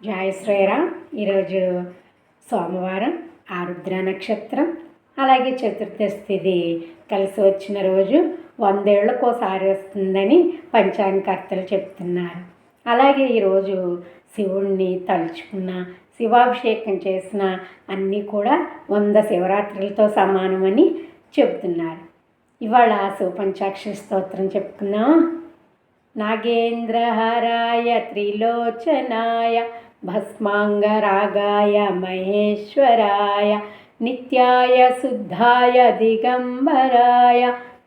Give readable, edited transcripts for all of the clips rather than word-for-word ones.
జయ శ్రీరామ్. ఈరోజు సోమవారం, ఆరుద్ర నక్షత్రం, అలాగే చతుర్దశి తిథి కలిసి వచ్చిన రోజు 100 ఏళ్ళకోసారి వస్తుందని పంచాంగకర్తలు చెప్తున్నారు. అలాగే ఈరోజు శివుణ్ణి తలుచుకున్న, శివాభిషేకం చేసిన అన్నీ కూడా 100 శివరాత్రులతో సమానమని చెబుతున్నారు. ఇవాళ శివపంచాక్షరి స్తోత్రం చెప్పుకుందాం. నాగేంద్రహరాయ త్రిలోచనాయ భస్మాంగరాగాయ మహేశ్వరాయ నిత్యాయ శుద్ధాయ దిగంబరాయ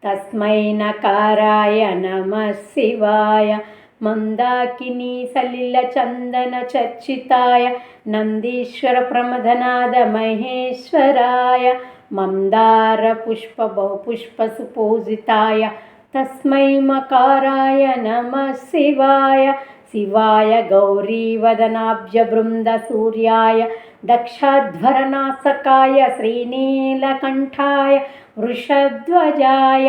తస్మై నకారాయ నమః శివాయ మందాకినీ సలిల చందన చర్చితాయ నందీశ్వర ప్రమథనాద మహేశ్వరాయ మందార పుష్ప బహుపుష్ప సుపూజితాయ తస్మై మకారాయ నమః శివాయ శివాయ గౌరీవదనాబ్జ బృంద సూర్యాయ దక్షాధ్వరనాసకాయ శ్రీనీలకంఠాయ వృషధ్వజాయ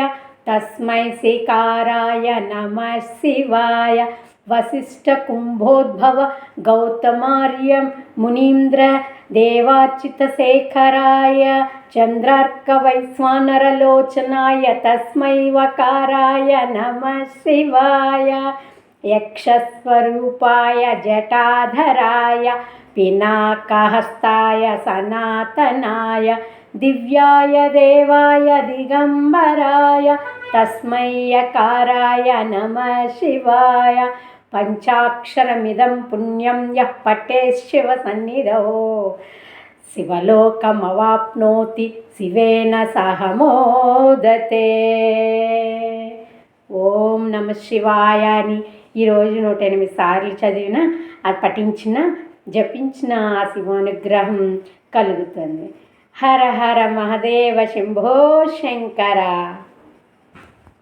తస్మై శికారాయ నమః శివాయ వశిష్ఠ కుంభోద్భవ గౌతమార్యం మునీంద్ర దేవార్చిత శేఖరాయ చంద్రార్క వైశ్వానరలోచనాయ తస్మై వకారాయ నమః శివాయ యక్షస్వరూపాయ జటాధరాయ పినాకహస్తాయ సనాతనాయ దివ్యాయ దేవాయ దిగంబరాయ తస్మై యకారాయ నమః శివాయ పంచాక్షరమిదం పుణ్యం యః పఠేత్ శివ సన్నిధౌ శివలోకమవాప్నోతి శివేన సహ మోదతే. ఓం నమః శివాయ అని ఈరోజు 108 సార్లు చదివిన, అది పఠించిన, జపించిన ఆ శివానుగ్రహం కలుగుతుంది. హర హర మహదేవ శంభో శంకర.